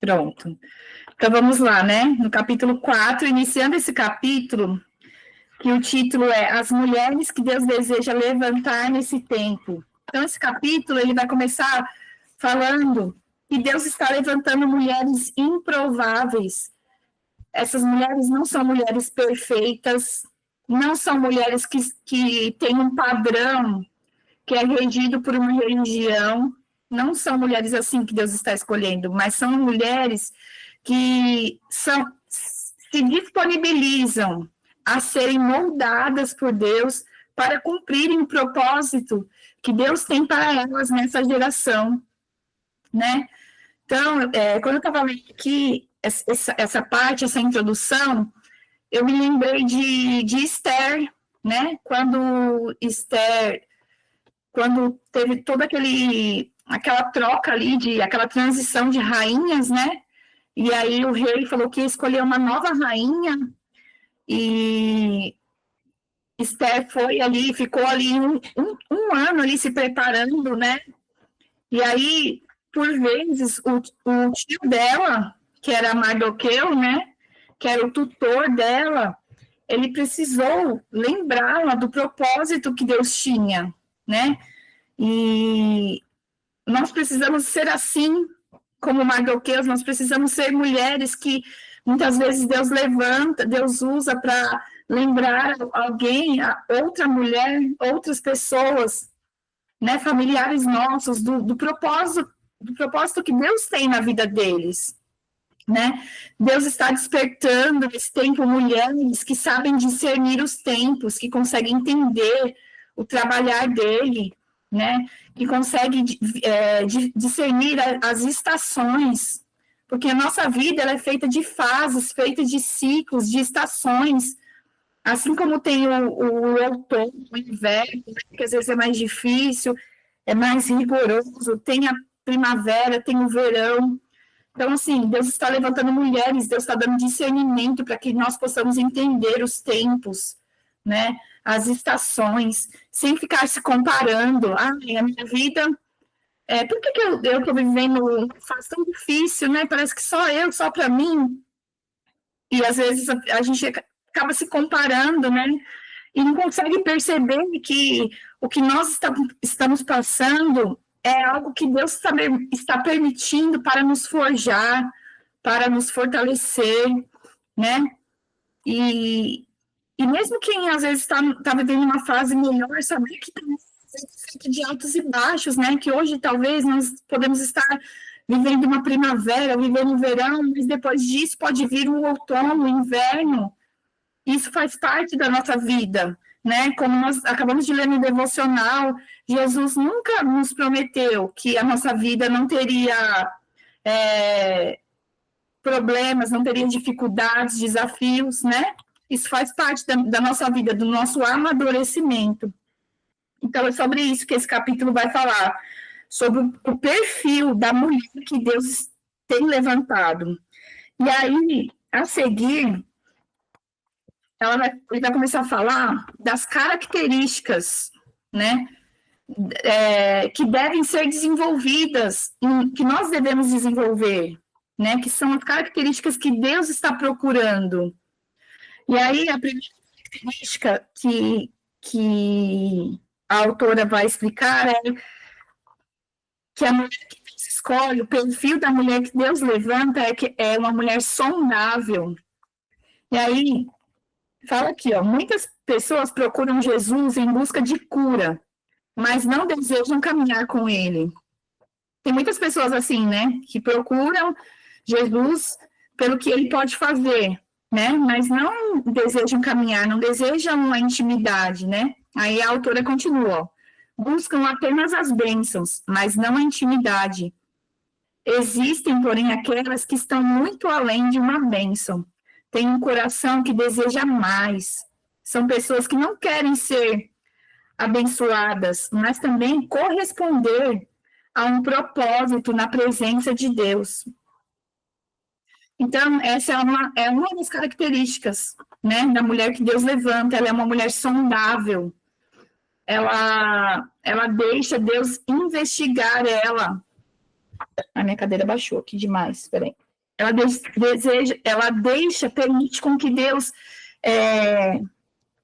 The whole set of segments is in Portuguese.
Pronto. Então, vamos lá, né? No capítulo 4, iniciando esse capítulo, que o título é As Mulheres que Deus Deseja Levantar nesse Tempo. Então, esse capítulo, ele vai começar falando que Deus está levantando mulheres improváveis. Essas mulheres não são mulheres perfeitas, não são mulheres que têm um padrão que é regido por uma religião, não são mulheres assim que Deus está escolhendo, mas são mulheres que se disponibilizam a serem moldadas por Deus para cumprirem o propósito que Deus tem para elas nessa geração, né? Então, quando eu estava lendo aqui essa parte, essa introdução, eu me lembrei de Esther, né? Quando teve toda aquela troca ali, aquela transição de rainhas, né? E aí o rei falou que ia escolher uma nova rainha, e Esther foi ali, ficou ali um ano ali se preparando, né? E aí, por vezes, o tio dela, que era Mardoqueu, né? Que era o tutor dela, ele precisou lembrá-la do propósito que Deus tinha, né? E nós precisamos ser assim, como Mardoqueus, nós precisamos ser mulheres que muitas vezes Deus levanta, Deus usa para lembrar alguém, outra mulher, outras pessoas, né, familiares nossos, do propósito que Deus tem na vida deles, né? Deus está despertando nesse tempo mulheres que sabem discernir os tempos, que conseguem entender o trabalhar dele, né? Que consegue discernir as estações, porque a nossa vida ela é feita de fases, feita de ciclos, de estações, assim como tem o outono, o inverno, que às vezes é mais difícil, é mais rigoroso, tem a primavera, tem o verão. Então, assim, Deus está levantando mulheres, Deus está dando discernimento para que nós possamos entender os tempos, né? As estações, sem ficar se comparando. Ah, a minha vida, por que eu estou vivendo faz tão difícil, né? Parece que só para mim. E às vezes a gente acaba se comparando, né? E não consegue perceber que o que nós estamos passando é algo que Deus está permitindo para nos forjar, para nos fortalecer, né? E mesmo quem às vezes está vivendo uma fase melhor, saber que tem feito de altos e baixos, né? Que hoje talvez nós podemos estar vivendo uma primavera, vivendo um verão, mas depois disso pode vir um outono, um inverno. Isso faz parte da nossa vida, né? Como nós acabamos de ler no devocional, Jesus nunca nos prometeu que a nossa vida não teria problemas, não teria dificuldades, desafios, né? Isso faz parte da nossa vida, do nosso amadurecimento. Então, é sobre isso que esse capítulo vai falar, sobre o perfil da mulher que Deus tem levantado. E aí, a seguir, ele vai começar a falar das características, né, que devem ser desenvolvidas, que nós devemos desenvolver, né, que são as características que Deus está procurando. E aí, a primeira característica que a autora vai explicar é que a mulher que Deus escolhe, o perfil da mulher que Deus levanta é uma mulher sondável. E aí, fala aqui, ó, muitas pessoas procuram Jesus em busca de cura, mas não desejam caminhar com ele. Tem muitas pessoas assim, né, que procuram Jesus pelo que ele pode fazer, né, mas não desejam caminhar, não desejam a intimidade, né. Aí a autora continua, ó, buscam apenas as bênçãos, mas não a intimidade. Existem, porém, aquelas que estão muito além de uma bênção. Tem um coração que deseja mais. São pessoas que não querem ser abençoadas, mas também corresponder a um propósito na presença de Deus. Então, essa é uma das características, né, da mulher que Deus levanta. Ela é uma mulher sondável. Ela deixa Deus investigar ela. A minha cadeira baixou aqui demais, peraí. permite com que Deus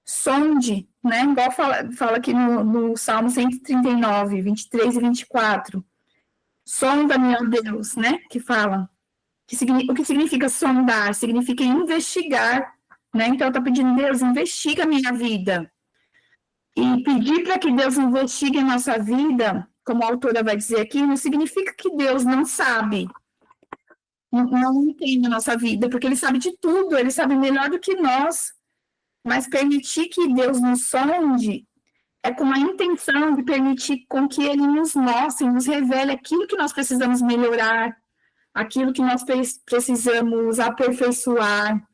sonde, né? Igual fala aqui no Salmo 139, 23 e 24. Sonda-me, ó Deus, né? Que fala. O que significa sondar? Significa investigar, né? Então, eu estou pedindo, Deus, investiga a minha vida. E pedir para que Deus investigue a nossa vida, como a autora vai dizer aqui, não significa que Deus não sabe, não entende a nossa vida, porque Ele sabe de tudo, Ele sabe melhor do que nós. Mas permitir que Deus nos sonde é com a intenção de permitir com que Ele nos mostre, nos revele aquilo que nós precisamos melhorar, aquilo que nós precisamos aperfeiçoar.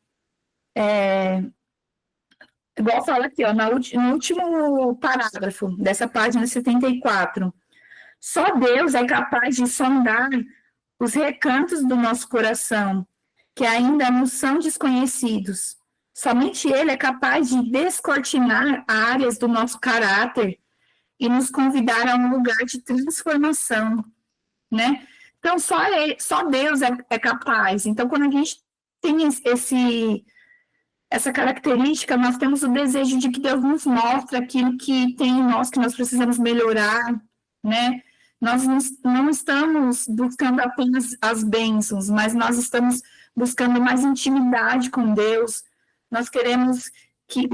Igual fala aqui, ó, no último parágrafo dessa página 74. Só Deus é capaz de sondar os recantos do nosso coração, que ainda nos são desconhecidos. Somente Ele é capaz de descortinar áreas do nosso caráter e nos convidar a um lugar de transformação, né? Então, só Deus é capaz. Então, quando a gente tem essa característica, nós temos o desejo de que Deus nos mostre aquilo que tem em nós, que nós precisamos melhorar, né? Nós não estamos buscando apenas as bênçãos, mas nós estamos buscando mais intimidade com Deus. Nós queremos que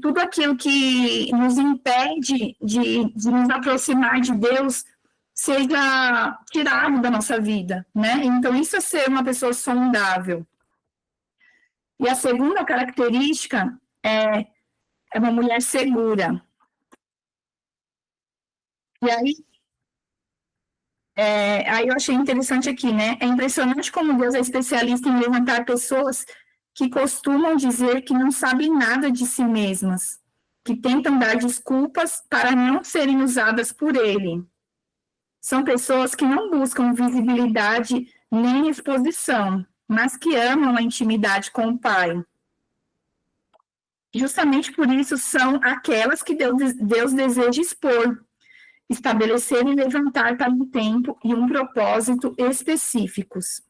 tudo aquilo que nos impede de nos aproximar de Deus seja tirado da nossa vida, né? Então, isso é ser uma pessoa sondável. E a segunda característica é uma mulher segura. E aí eu achei interessante aqui, né? É impressionante como Deus é especialista em levantar pessoas que costumam dizer que não sabem nada de si mesmas, que tentam dar desculpas para não serem usadas por Ele. São pessoas que não buscam visibilidade nem exposição, mas que amam a intimidade com o Pai. Justamente por isso são aquelas que Deus deseja expor, estabelecer e levantar para um tempo e um propósito específicos.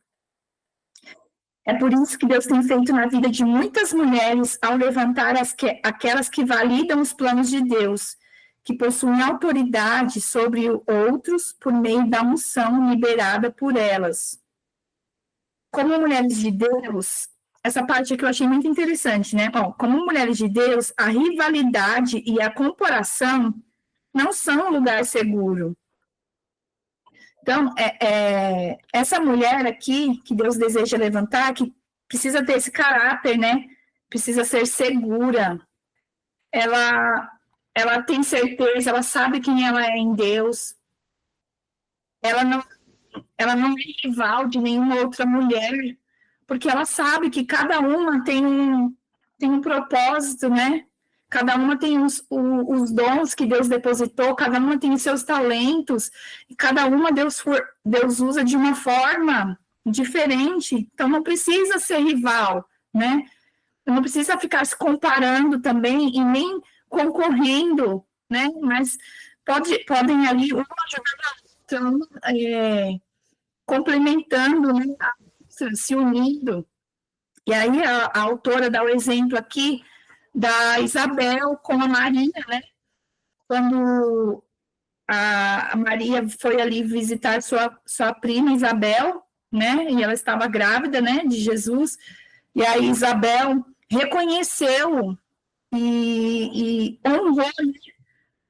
É por isso que Deus tem feito na vida de muitas mulheres ao levantar aquelas que validam os planos de Deus, que possuem autoridade sobre outros por meio da unção liberada por elas. Como mulheres de Deus, essa parte aqui eu achei muito interessante, né? Bom, como mulheres de Deus, a rivalidade e a comparação não são um lugar seguro. Então, essa mulher aqui, que Deus deseja levantar, que precisa ter esse caráter, né? Precisa ser segura. Ela tem certeza, ela sabe quem ela é em Deus. Ela não é rival de nenhuma outra mulher, porque ela sabe que cada uma tem um propósito, né? Cada uma tem os dons que Deus depositou, cada uma tem os seus talentos, e cada uma Deus usa de uma forma diferente. Então, não precisa ser rival, né? Não precisa ficar se comparando também e nem concorrendo, né? Mas podem ali uma ajudar a outra, complementando, né? Se unindo. E aí a autora dá o exemplo aqui da Isabel com a Maria, né? Quando a Maria foi ali visitar sua prima Isabel, né? E ela estava grávida, né? De Jesus. E aí Isabel reconheceu e honrou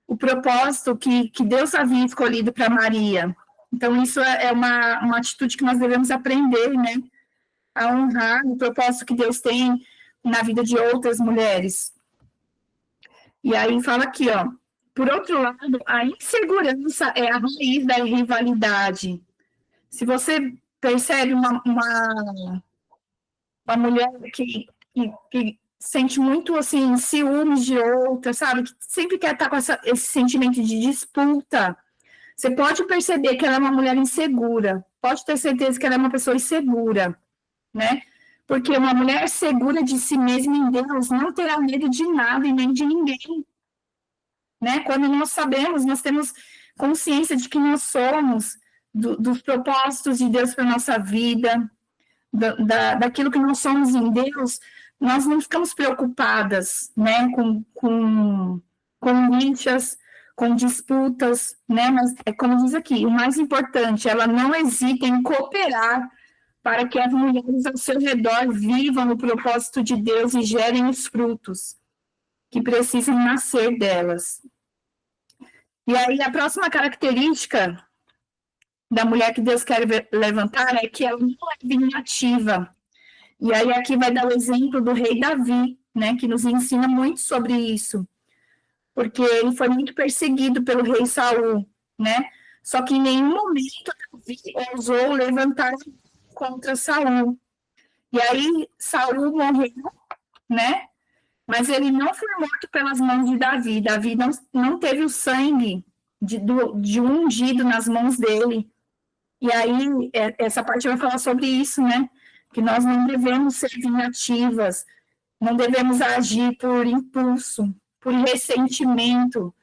o propósito que Deus havia escolhido para Maria. Então, isso é uma atitude que nós devemos aprender, né? A honrar o propósito que Deus tem na vida de outras mulheres. E aí fala aqui, ó. Por outro lado, a insegurança é a raiz da rivalidade. Se você percebe uma mulher que sente muito, assim, ciúmes de outra, sabe? Que sempre quer estar com esse sentimento de disputa. Você pode perceber que ela é uma mulher insegura. Pode ter certeza que ela é uma pessoa insegura, né? Porque uma mulher segura de si mesma em Deus não terá medo de nada e nem de ninguém, né? Quando nós sabemos, nós temos consciência de que nós somos dos propósitos de Deus para a nossa vida, daquilo que nós somos em Deus, nós não ficamos preocupadas, né, com rixas, com disputas, né, mas é como diz aqui, o mais importante, ela não hesita em cooperar para que as mulheres ao seu redor vivam o propósito de Deus e gerem os frutos que precisam nascer delas. E aí, a próxima característica da mulher que Deus quer levantar é que ela não é vingativa. E aí, aqui vai dar o exemplo do rei Davi, né, que nos ensina muito sobre isso, porque ele foi muito perseguido pelo rei Saul, né? Só que em nenhum momento Davi ousou levantar contra Saul. E aí, Saul morreu, né? Mas ele não foi morto pelas mãos de Davi. Davi não teve o sangue de um ungido nas mãos dele. E aí, essa parte vai falar sobre isso, né? Que nós não devemos ser vingativas, não devemos agir por impulso, por ressentimento,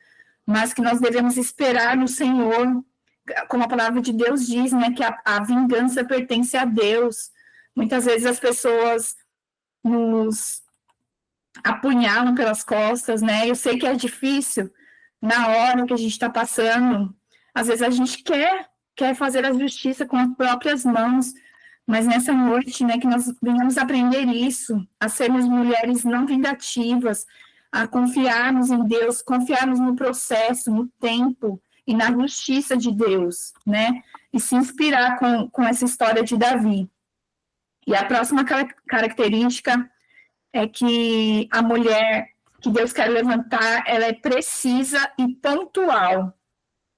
mas que nós devemos esperar no Senhor, como a palavra de Deus diz, né? Que a vingança pertence a Deus. Muitas vezes as pessoas nos apunhalam pelas costas, né? Eu sei que é difícil na hora que a gente está passando. Às vezes a gente quer fazer a justiça com as próprias mãos, mas nessa noite, né, que nós venhamos aprender isso, a sermos mulheres não vingativas, a confiarmos em Deus, confiarmos no processo, no tempo e na justiça de Deus, né? E se inspirar com essa história de Davi. E a próxima característica é que a mulher que Deus quer levantar, ela é precisa e pontual,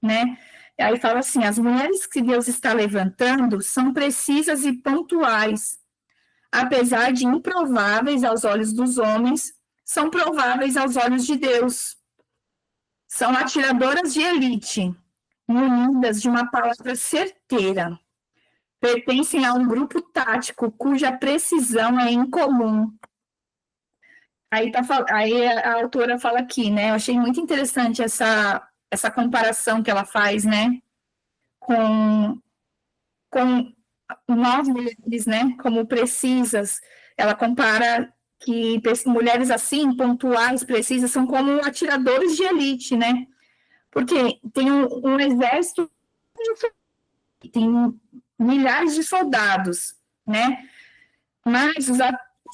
né? Aí fala assim, as mulheres que Deus está levantando são precisas e pontuais, apesar de improváveis aos olhos dos homens, são prováveis aos olhos de Deus. São atiradoras de elite, munidas de uma palavra certeira. Pertencem a um grupo tático cuja precisão é incomum. Aí a autora fala aqui, né? Eu achei muito interessante essa comparação que ela faz, né? Com nós mulheres, né? Como precisas. Ela compara que mulheres assim, pontuais, precisas, são como atiradores de elite, né? Porque tem um exército, tem milhares de soldados, né? Mas os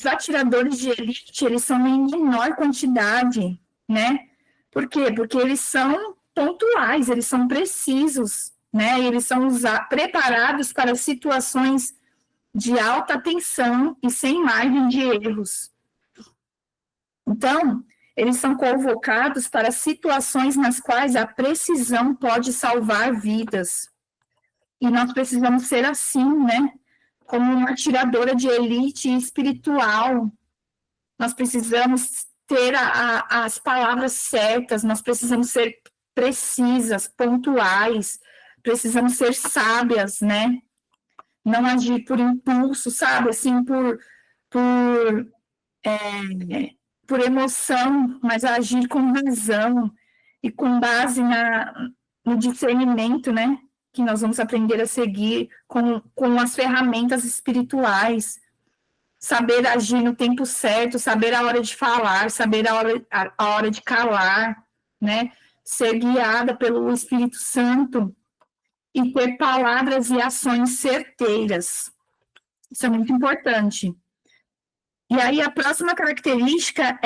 atiradores de elite, eles são em menor quantidade, né? Por quê? Porque eles são pontuais, eles são precisos, né? Eles são preparados para situações de alta tensão e sem margem de erros. Então, eles são convocados para situações nas quais a precisão pode salvar vidas. E nós precisamos ser assim, né? Como uma atiradora de elite espiritual. Nós precisamos ter as palavras certas, nós precisamos ser precisas, pontuais, precisamos ser sábias, né? Não agir por impulso, sabe? Assim, por emoção, mas agir com razão e com base no discernimento, né? Que nós vamos aprender a seguir com as ferramentas espirituais, saber agir no tempo certo, saber a hora de falar, saber a hora de calar, né? Ser guiada pelo Espírito Santo e ter palavras e ações certeiras. Isso é muito importante. E aí a próxima característica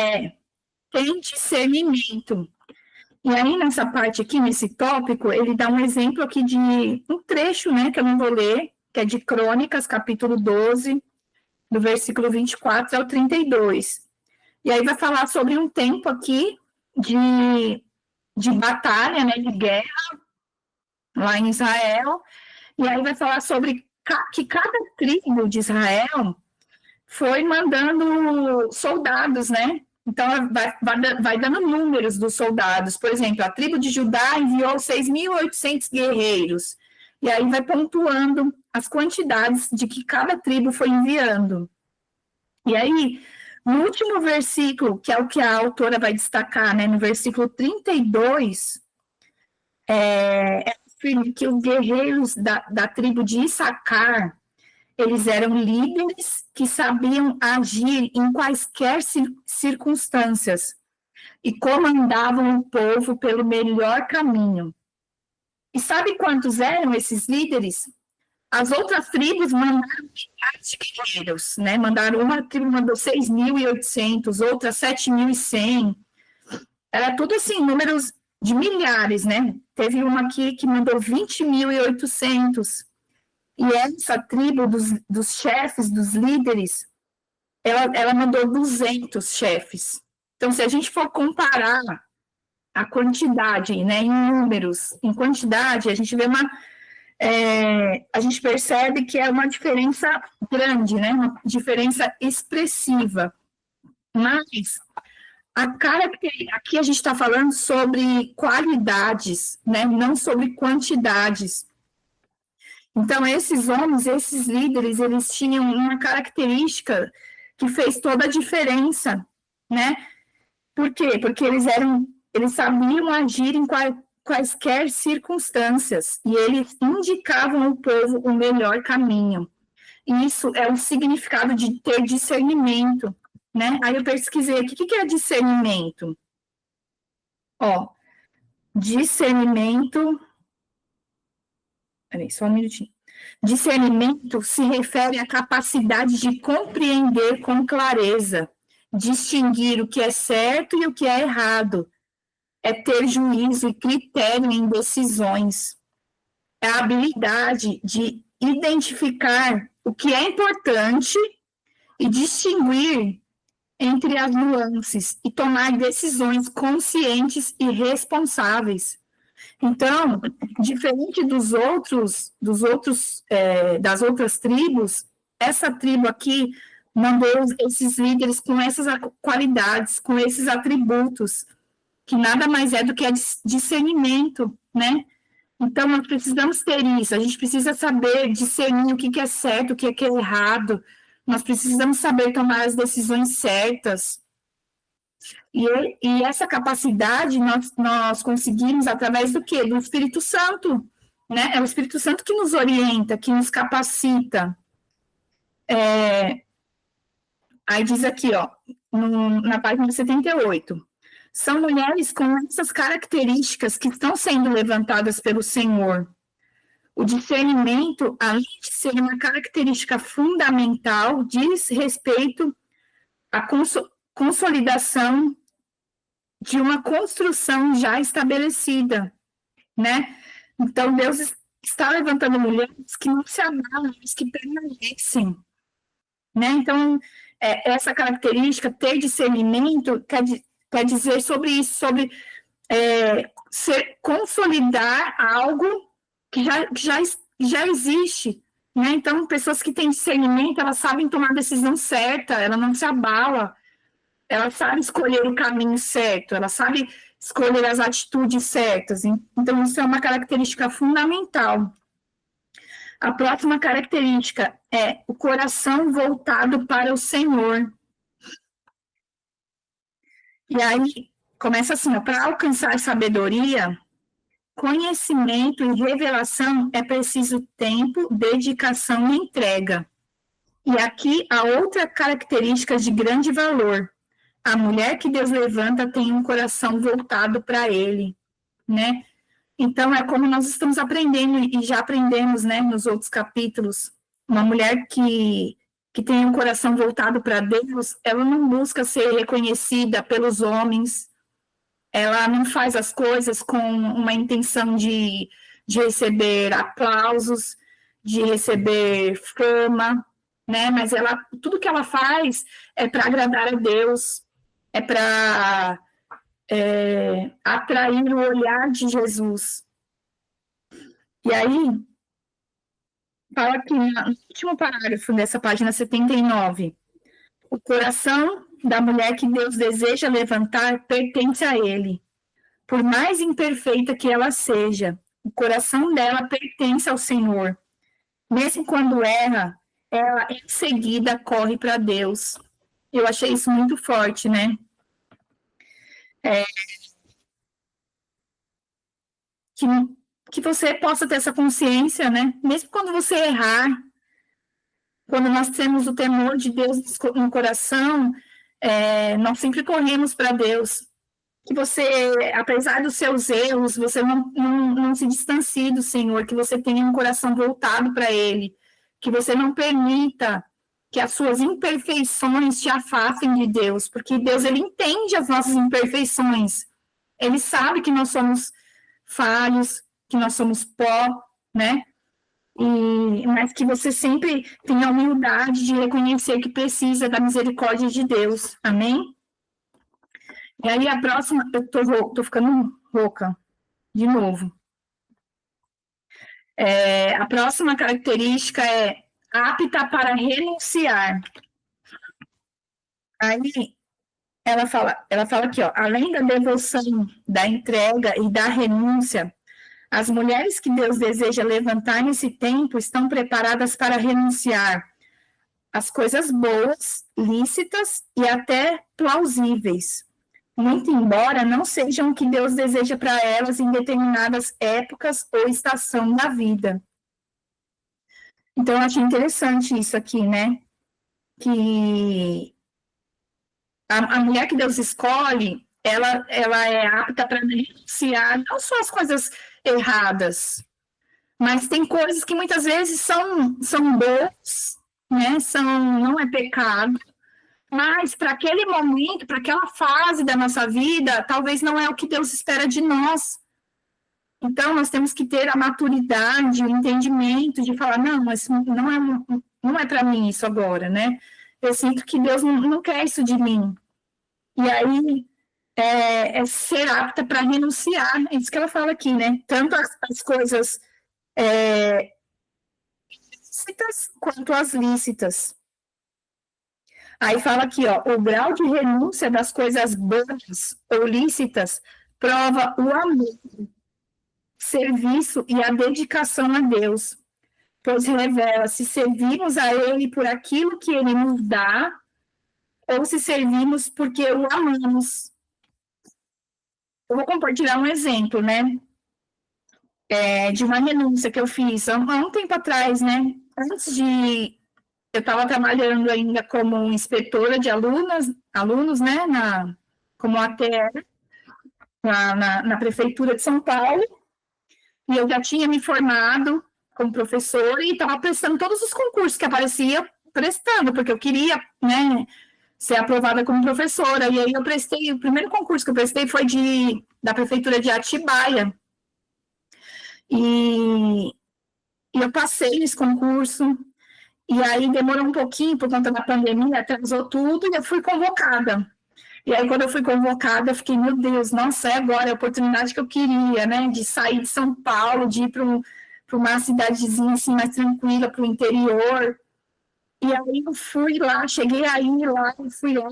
tem discernimento. E aí, nessa parte aqui, nesse tópico, ele dá um exemplo aqui de um trecho, né, que eu não vou ler, que é de Crônicas, capítulo 12, do versículo 24 ao 32. E aí vai falar sobre um tempo aqui de batalha, né, de guerra, lá em Israel. E aí vai falar sobre que cada tribo de Israel foi mandando soldados, né? Então, vai dando números dos soldados. Por exemplo, a tribo de Judá enviou 6.800 guerreiros. E aí vai pontuando as quantidades de que cada tribo foi enviando. E aí, no último versículo, que é o que a autora vai destacar, né? No versículo 32, que os guerreiros da tribo de Issacar, Eles eram líderes que sabiam agir em quaisquer circunstâncias e comandavam o povo pelo melhor caminho. E sabe quantos eram esses líderes? As outras tribos mandaram milhares de guerreiros, né? Uma tribo mandou 6.800, outra 7.100. Era tudo assim, números de milhares, né? Teve uma aqui que mandou 20.800. E essa tribo dos chefes, dos líderes, ela mandou 200 chefes. Então, se a gente for comparar a quantidade, né, em números, em quantidade, a gente vê a gente percebe que é uma diferença grande, né, uma diferença expressiva. Mas aqui a gente está falando sobre qualidades, né, não sobre quantidades. Então, esses homens, esses líderes, eles tinham uma característica que fez toda a diferença, né? Por quê? Porque eles sabiam agir em quaisquer circunstâncias e eles indicavam ao povo o melhor caminho. E isso é o significado de ter discernimento, né? Aí eu pesquisei aqui, o que é discernimento? Ó, discernimento... Peraí, só um minutinho. Discernimento se refere à capacidade de compreender com clareza, distinguir o que é certo e o que é errado, é ter juízo e critério em decisões, é a habilidade de identificar o que é importante e distinguir entre as nuances e tomar decisões conscientes e responsáveis. Então, diferente das outras tribos, essa tribo aqui mandou esses líderes com essas qualidades, com esses atributos, que nada mais é do que discernimento, né? Então, nós precisamos ter isso, a gente precisa saber discernir o que é certo, o que é errado, nós precisamos saber tomar as decisões certas. E essa capacidade nós conseguimos através do quê? Do Espírito Santo, né? É o Espírito Santo que nos orienta, que nos capacita. Aí diz aqui, ó, na página 78. São mulheres com essas características que estão sendo levantadas pelo Senhor. O discernimento, além de ser uma característica fundamental, diz respeito à consolidação de uma construção já estabelecida, né? Então, Deus está levantando mulheres que não se abalam, mas que permanecem, né? Então, essa característica, ter discernimento, quer dizer sobre isso, sobre consolidar algo que já existe, né? Então, pessoas que têm discernimento, elas sabem tomar a decisão certa, ela não se abala, ela sabe escolher o caminho certo, ela sabe escolher as atitudes certas. Então, isso é uma característica fundamental. A próxima característica é o coração voltado para o Senhor. E aí, começa assim, para alcançar sabedoria, conhecimento e revelação é preciso tempo, dedicação e entrega. E aqui, a outra característica de grande valor, a mulher que Deus levanta tem um coração voltado para Ele, né? Então, é como nós estamos aprendendo, e já aprendemos, né, nos outros capítulos, uma mulher que tem um coração voltado para Deus, ela não busca ser reconhecida pelos homens, ela não faz as coisas com uma intenção de receber aplausos, de receber fama, né? Mas tudo que ela faz é para agradar a Deus, é para atrair o olhar de Jesus. E aí, fala aqui no último parágrafo dessa página 79, o coração da mulher que Deus deseja levantar pertence a Ele. Por mais imperfeita que ela seja, o coração dela pertence ao Senhor. Mesmo quando erra, ela em seguida corre para Deus. Eu achei isso muito forte, né? Que você possa ter essa consciência, né? Mesmo quando você errar, quando nós temos o temor de Deus no coração, nós sempre corremos para Deus. Que você, apesar dos seus erros, você não se distancie do Senhor, que você tenha um coração voltado para Ele, que você não permita que as suas imperfeições te afastem de Deus, porque Deus, Ele entende as nossas imperfeições, Ele sabe que nós somos falhos, que nós somos pó, né? Mas que você sempre tenha a humildade de reconhecer que precisa da misericórdia de Deus, amém? E aí a próxima, eu tô ficando rouca, de novo. A próxima característica é apta para renunciar. Aí ela fala aqui, ó, além da devoção, da entrega e da renúncia, as mulheres que Deus deseja levantar nesse tempo estão preparadas para renunciar às coisas boas, lícitas e até plausíveis, muito embora não sejam o que Deus deseja para elas em determinadas épocas ou estação da vida. Então, eu achei interessante isso aqui, né? Que a mulher que Deus escolhe, ela é apta para renunciar não só as coisas erradas, mas tem coisas que muitas vezes são boas, né? Não é pecado, mas para aquele momento, para aquela fase da nossa vida, talvez não é o que Deus espera de nós. Então, nós temos que ter a maturidade, o entendimento de falar, não, mas não é para mim isso agora, né? Eu sinto que Deus não quer isso de mim. E aí, ser apta para renunciar, é isso que ela fala aqui, né? Tanto as coisas lícitas quanto as lícitas. Aí fala aqui, ó, o grau de renúncia das coisas boas ou lícitas prova o amor, serviço e a dedicação a Deus, pois revela se servimos a Ele por aquilo que Ele nos dá ou se servimos porque o amamos. Eu vou compartilhar um exemplo, né, de uma renúncia que eu fiz há um tempo atrás, né, eu estava trabalhando ainda como inspetora de alunos, né, como ATR, na Prefeitura de São Paulo, e eu já tinha me formado como professora e estava prestando todos os concursos que aparecia prestando, porque eu queria, né, ser aprovada como professora, e aí o primeiro concurso que eu prestei foi da Prefeitura de Atibaia, e eu passei nesse concurso. E aí demorou um pouquinho por conta da pandemia, atrasou tudo, e eu fui convocada. E aí, quando eu fui convocada, eu fiquei, meu Deus, nossa, é agora a oportunidade que eu queria, né? De sair de São Paulo, de ir para uma cidadezinha assim, mais tranquila, para o interior. E aí eu fui lá, cheguei aí lá, fui lá.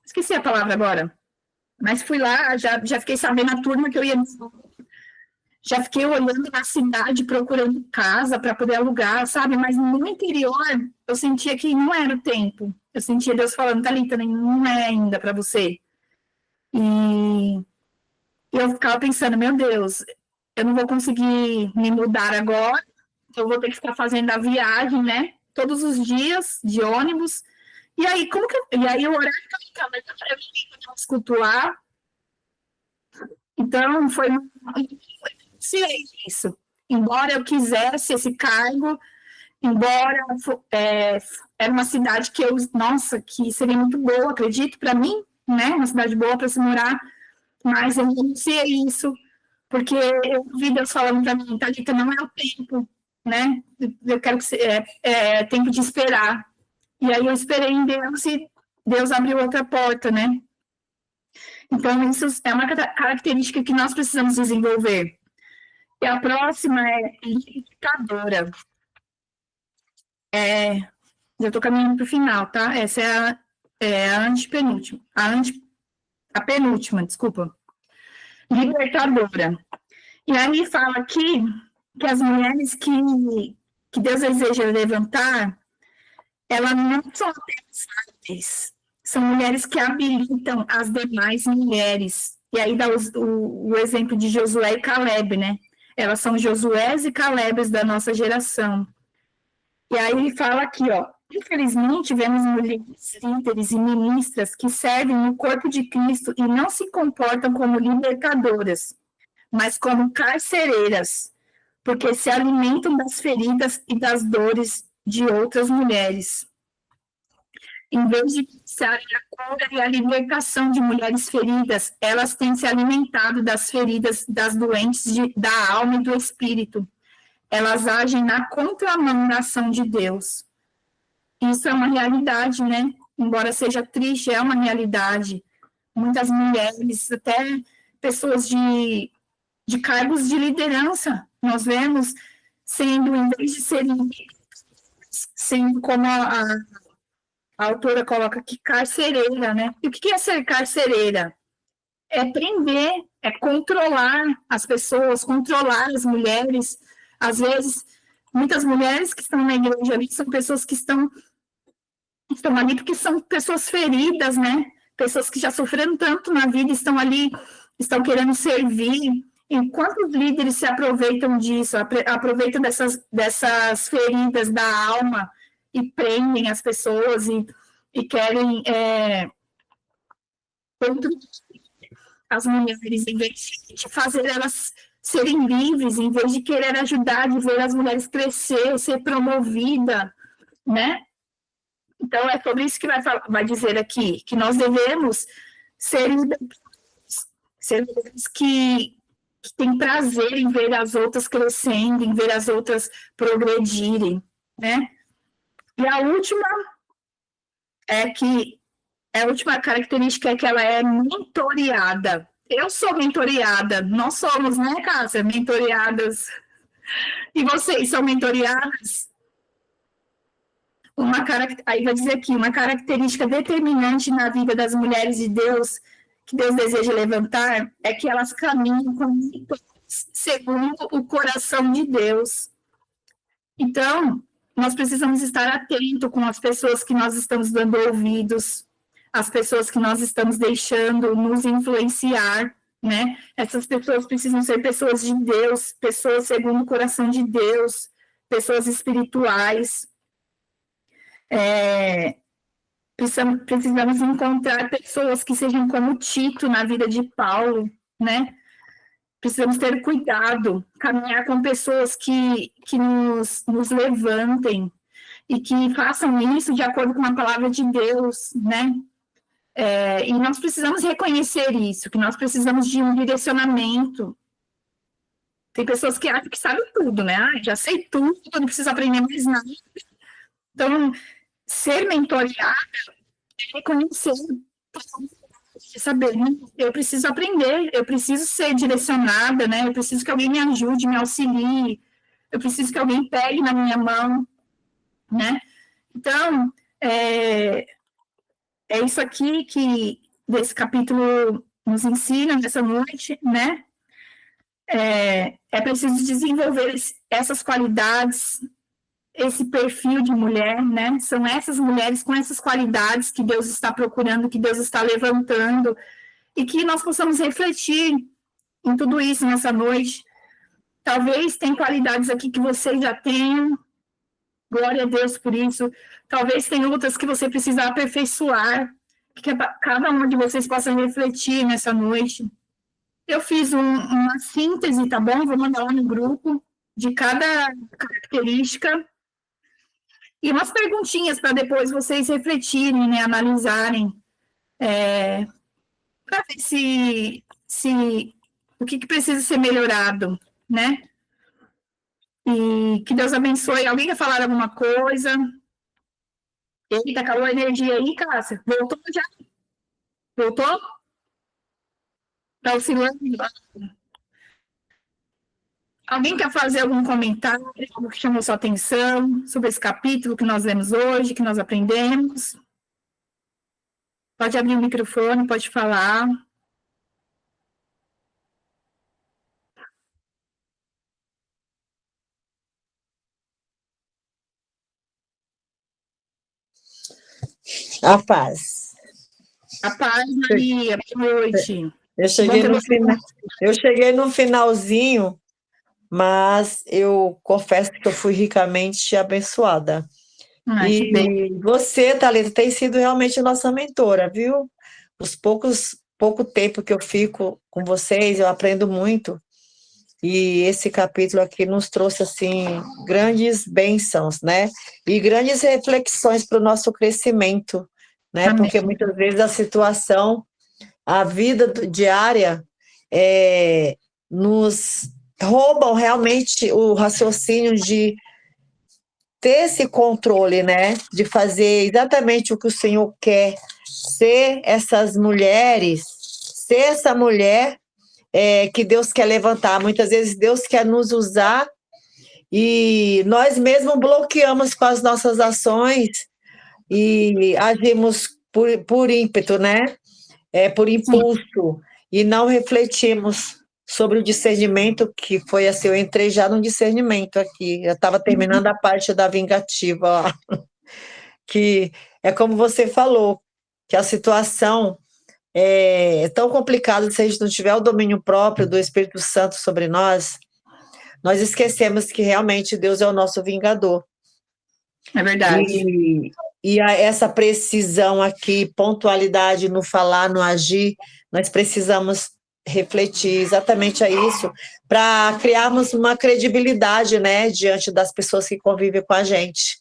Esqueci a palavra agora. Mas fui lá, já fiquei sabendo a turma que eu ia. Já fiquei olhando na cidade, procurando casa para poder alugar, sabe? Mas no interior, eu sentia que não era o tempo. Eu sentia Deus falando, Thalita, não é ainda para você. E eu ficava pensando, meu Deus, eu não vou conseguir me mudar agora, eu vou ter que ficar fazendo a viagem, né? Todos os dias, de ônibus. E aí, e aí o horário que eu ficava, eu tinha que cultuar. Então, foi isso. Embora eu quisesse esse cargo, embora era uma cidade que que seria muito boa, acredito, para mim, né? Uma cidade boa para se morar, mas eu não sei isso, porque eu vi Deus falando para mim, Thalita, não é o tempo, né? Eu quero que é tempo de esperar. E aí eu esperei em Deus e Deus abriu outra porta, né? Então, isso é uma característica que nós precisamos desenvolver. E a próxima é libertadora. Eu estou caminhando para o final, tá? Essa é a antepenúltima. A penúltima, desculpa. Libertadora. E aí fala aqui que as mulheres que Deus deseja levantar, elas não são apenas sábias, são mulheres que habilitam as demais mulheres. E aí dá o exemplo de Josué e Caleb, né? Elas são Josués e Calebes da nossa geração. E aí ele fala aqui, ó, infelizmente vemos mulheres líderes e ministras que servem no corpo de Cristo e não se comportam como libertadoras, mas como carcereiras, porque se alimentam das feridas e das dores de outras mulheres. Em vez de pensarem a cura e a libertação de mulheres feridas, elas têm se alimentado das feridas das doentes da alma e do espírito. Elas agem na contramão da ação de Deus. Isso é uma realidade, né? Embora seja triste, é uma realidade. Muitas mulheres, até pessoas de cargos de liderança, nós vemos sendo, em vez de serem, sendo como a autora coloca aqui, carcereira, né? E o que é ser carcereira? É prender, é controlar as pessoas, controlar as mulheres. Às vezes, muitas mulheres que estão na igreja ali são pessoas que estão ali porque são pessoas feridas, né? Pessoas que já sofreram tanto na vida, estão ali, estão querendo servir. Enquanto os líderes se aproveitam disso, aproveitam dessas feridas da alma e prendem as pessoas e querem as mulheres, em vez de fazer elas serem livres, em vez de querer ajudar, de ver as mulheres crescer, ser promovida, né? Então, é sobre isso que vai dizer aqui, que nós devemos ser líderes que têm prazer em ver as outras crescendo, em ver as outras progredirem, né? E a última característica é que ela é mentoreada. Eu sou mentoreada, nós somos, né, Cássia? Mentoreadas. E vocês são mentoreadas? Aí vai dizer aqui, uma característica determinante na vida das mulheres de Deus, que Deus deseja levantar, é que elas caminham segundo o coração de Deus. Então, nós precisamos estar atentos com as pessoas que nós estamos dando ouvidos, as pessoas que nós estamos deixando nos influenciar, né? Essas pessoas precisam ser pessoas de Deus, pessoas segundo o coração de Deus, pessoas espirituais. Precisamos encontrar pessoas que sejam como Tito na vida de Paulo, né? Precisamos ter cuidado, caminhar com pessoas que nos levantem e que façam isso de acordo com a palavra de Deus, né? E nós precisamos reconhecer isso, que nós precisamos de um direcionamento. Tem pessoas que acham que sabem tudo, né? Já sei tudo, não preciso aprender mais nada. Então, ser mentoreada é reconhecer, saber, né? Eu preciso aprender, eu preciso ser direcionada, né? Eu preciso que alguém me ajude, me auxilie, eu preciso que alguém pegue na minha mão, né? Então, é isso aqui que desse capítulo nos ensina nessa noite, né? É preciso desenvolver essas qualidades, esse perfil de mulher, né? São essas mulheres com essas qualidades que Deus está procurando, que Deus está levantando, e que nós possamos refletir em tudo isso nessa noite. Talvez tem qualidades aqui que você já tenham, glória a Deus por isso. Talvez tem outras que você precisa aperfeiçoar, que cada uma de vocês possa refletir nessa noite. Eu fiz uma síntese, tá bom? Vou mandar lá no grupo de cada característica. E umas perguntinhas para depois vocês refletirem, né, analisarem, para ver se o que precisa ser melhorado, né? E que Deus abençoe. Alguém quer falar alguma coisa? Eita, acabou a energia aí, Cássia? Voltou já? Voltou? Está oscilando? Alguém quer fazer algum comentário, algo que chamou sua atenção sobre esse capítulo que nós lemos hoje, que nós aprendemos? Pode abrir o microfone, pode falar. A paz. A paz, Maria, boa noite. Eu cheguei no finalzinho mas eu confesso que eu fui ricamente abençoada. Ai, que bem. E você, Thalita, tem sido realmente nossa mentora, viu? Pouco tempo que eu fico com vocês, eu aprendo muito. E esse capítulo aqui nos trouxe, assim, grandes bênçãos, né? E grandes reflexões para o nosso crescimento, né? Amém. Porque muitas vezes a vida diária, nos roubam realmente o raciocínio de ter esse controle, né? De fazer exatamente o que o Senhor quer, ser essas mulheres, ser essa mulher que Deus quer levantar. Muitas vezes Deus quer nos usar e nós mesmos bloqueamos com as nossas ações e agimos por ímpeto, né? Por Sim. impulso, e não refletimos sobre o discernimento, que foi assim, eu entrei já no discernimento aqui, eu estava terminando a parte da vingativa, ó, que é como você falou, que a situação é tão complicada, se a gente não tiver o domínio próprio do Espírito Santo sobre nós esquecemos que realmente Deus é o nosso vingador. É verdade. Essa precisão aqui, pontualidade no falar, no agir, nós precisamos refletir exatamente a isso, para criarmos uma credibilidade, né, diante das pessoas que convivem com a gente.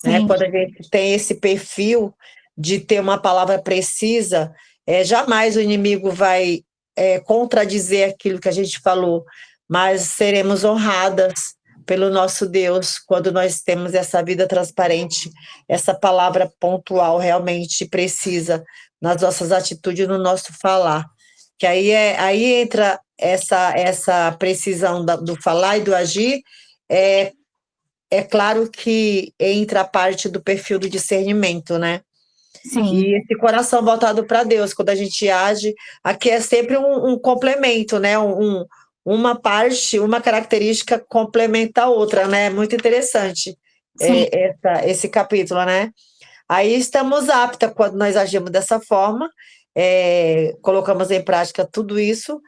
Né? Quando a gente tem esse perfil de ter uma palavra precisa, jamais o inimigo vai contradizer aquilo que a gente falou, mas seremos honradas pelo nosso Deus quando nós temos essa vida transparente, essa palavra pontual realmente precisa nas nossas atitudes, no nosso falar. Que aí entra essa precisão do falar e do agir. É claro que entra a parte do perfil do discernimento, né? Sim. E esse coração voltado para Deus, quando a gente age, aqui é sempre um complemento, né? Uma parte, uma característica complementa a outra, né? Muito interessante esse capítulo, né? Aí estamos aptas, quando nós agimos dessa forma, colocamos em prática tudo isso,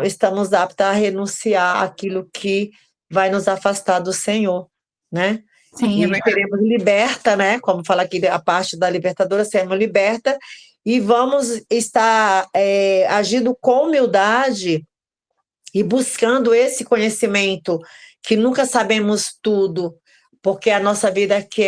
estamos aptas a renunciar àquilo que vai nos afastar do Senhor, né? Sim, E seremos liberta, né? Como fala aqui a parte da libertadora, seremos liberta e vamos estar agindo com humildade e buscando esse conhecimento, que nunca sabemos tudo, porque a nossa vida aqui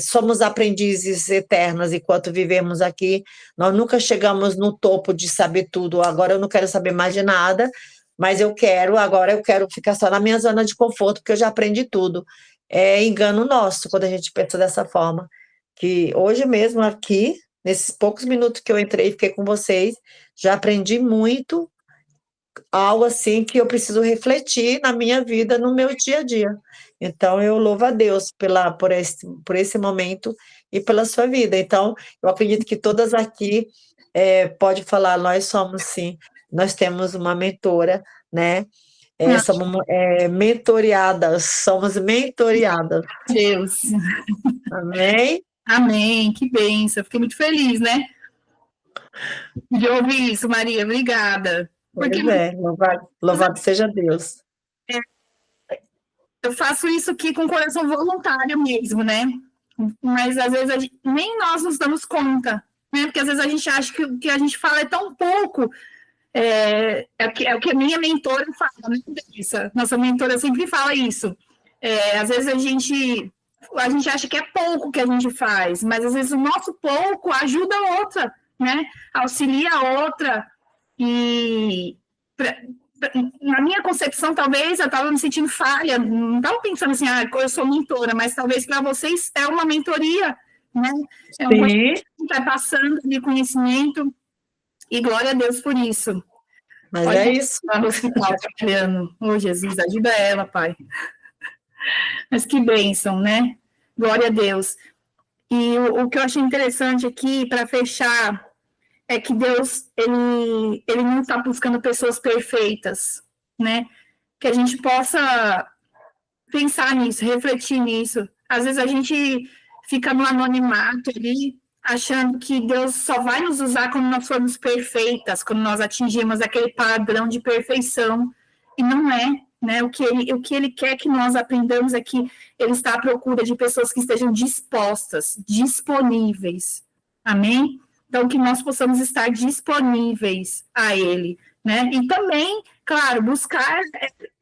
somos aprendizes eternas enquanto vivemos aqui. Nós nunca chegamos no topo de saber tudo. Agora eu não quero saber mais de nada, mas agora eu quero ficar só na minha zona de conforto, porque eu já aprendi tudo. É engano nosso quando a gente pensa dessa forma. Que hoje mesmo aqui, nesses poucos minutos que eu entrei e fiquei com vocês, já aprendi muito, algo assim que eu preciso refletir na minha vida, no meu dia a dia. Então, eu louvo a Deus por esse momento e pela sua vida. Então, eu acredito que todas aqui pode falar, nós somos sim, nós temos uma mentora, né? Somos somos mentoriadas. Deus. Amém? Amém, que bênção. Fiquei muito feliz, né? De ouvir isso, Maria, obrigada. Porque Louvado seja Deus. eu faço isso aqui com coração voluntário mesmo, né? Mas às vezes nem nós nos damos conta, né? Porque às vezes a gente acha que o que a gente fala é tão pouco. É o que a minha mentora fala, né? Nossa mentora sempre fala isso. Às vezes a gente acha que é pouco que a gente faz, mas às vezes o nosso pouco ajuda a outra, né? Auxilia a outra. E na minha concepção, talvez eu estava me sentindo falha, não estava pensando assim, eu sou mentora, mas talvez para vocês é uma mentoria, né? É um conhecimento que vai passando de conhecimento, e glória a Deus por isso. Mas é isso. Lá no hospital trabalhando. Oh, Jesus, ajuda ela, Pai. Mas que bênção, né? Glória a Deus. E o que eu achei interessante aqui, para fechar, é que Deus, ele não está buscando pessoas perfeitas, né? Que a gente possa pensar nisso, refletir nisso. Às vezes a gente fica no anonimato ali, achando que Deus só vai nos usar quando nós formos perfeitas, quando nós atingirmos aquele padrão de perfeição. E não é, né? O que ele quer que nós aprendamos é que ele está à procura de pessoas que estejam dispostas, disponíveis. Amém? Então, que nós possamos estar disponíveis a ele, né? E também, claro, buscar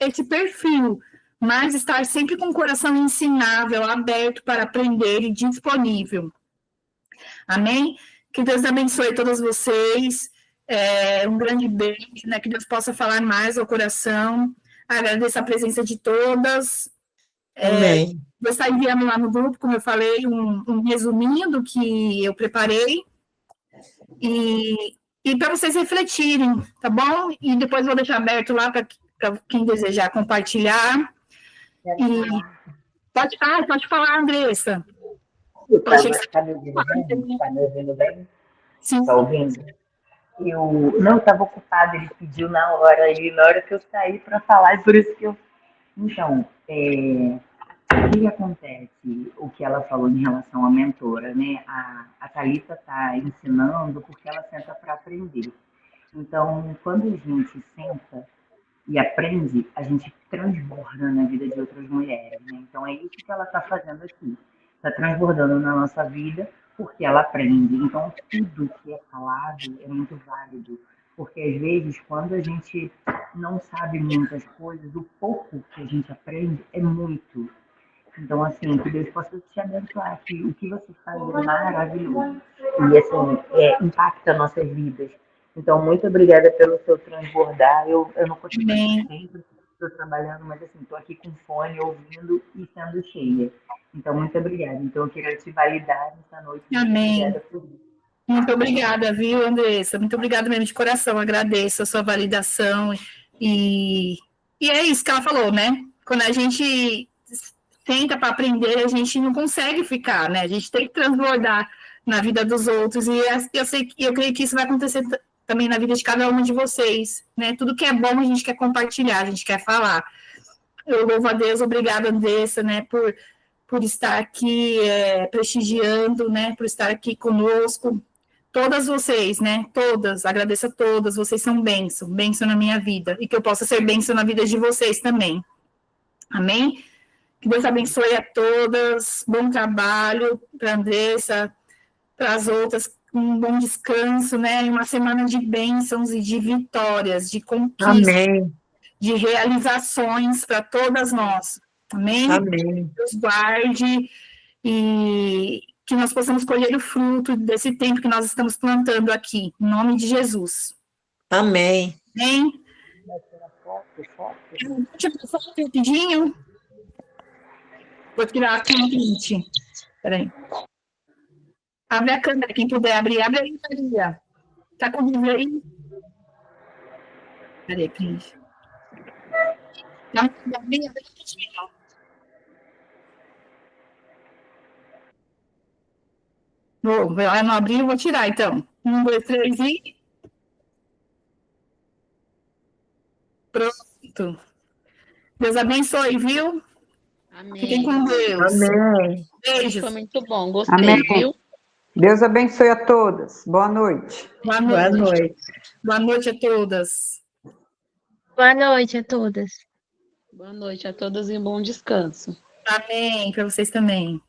esse perfil, mas estar sempre com o coração ensinável, aberto para aprender e disponível. Amém? Que Deus abençoe todos vocês. Um grande beijo, né? Que Deus possa falar mais ao coração. Agradeço a presença de todas. Amém. Vou estar enviando lá no grupo, como eu falei, um resuminho do que eu preparei. E para vocês refletirem, tá bom? E depois vou deixar aberto lá para quem desejar compartilhar. Pode falar, Andressa. Está me ouvindo bem? Está me ouvindo bem? Sim. Está ouvindo? Eu não estava ocupado, ele pediu na hora que eu saí para falar, e por isso que eu. Então, o que acontece? O que ela falou em relação à mentora, né? A Thalita está ensinando porque ela senta para aprender. Então, quando a gente senta e aprende, a gente transborda na vida de outras mulheres, né? Então, é isso que ela está fazendo aqui. Está transbordando na nossa vida porque ela aprende. Então, tudo que é falado é muito válido. Porque, às vezes, quando a gente não sabe muitas coisas, o pouco que a gente aprende é muito. Então, assim, que Deus possa te abençoar, que o que você faz é maravilhoso. E, assim, impacta nossas vidas. Então, muito obrigada pelo seu transbordar. Eu não consigo fazer sempre, estou trabalhando, mas, assim, estou aqui com fone, ouvindo e sendo cheia. Então, muito obrigada. Então, eu queria te validar nessa noite. Muito obrigada por isso. Muito obrigada, viu, Andressa? Muito obrigada mesmo de coração. Agradeço a sua validação. E é isso que ela falou, né? Quando a gente tenta para aprender, a gente não consegue ficar, né? A gente tem que transbordar na vida dos outros. E eu creio que isso vai acontecer também na vida de cada um de vocês, né? Tudo que é bom a gente quer compartilhar, a gente quer falar. Eu louvo a Deus, obrigada, Andressa, né? Por estar aqui prestigiando, né? Por estar aqui conosco. Todas vocês, né? Todas, agradeço a todas, vocês são bênção na minha vida, e que eu possa ser bênção na vida de vocês também. Amém? Que Deus abençoe a todas, bom trabalho para a Andressa, para as outras, um bom descanso, né? E uma semana de bênçãos e de vitórias, de conquistas, Amém. de realizações para todas nós. Amém? Amém. Deus guarde e que nós possamos colher o fruto desse tempo que nós estamos plantando aqui, em nome de Jesus. Amém. Amém? Deixa eu passar rapidinho. Vou tirar aqui um print. Espera aí. Abre a câmera, quem puder abrir. Abre aí, Maria. Tá com o livro aí? Espera aí, print. Abre rapidinho. Ela não abriu, vou tirar, então. 1, 2, 3 e... Pronto. Deus abençoe, viu? Amém. Fiquem com Deus. Amém. Beijos. Foi muito bom, gostei, Amém. viu? Deus abençoe a todas. Boa noite. Boa Boa noite. noite. Boa noite a todas. Boa noite a todas. Boa noite a todas e um bom descanso. Amém. Para vocês também.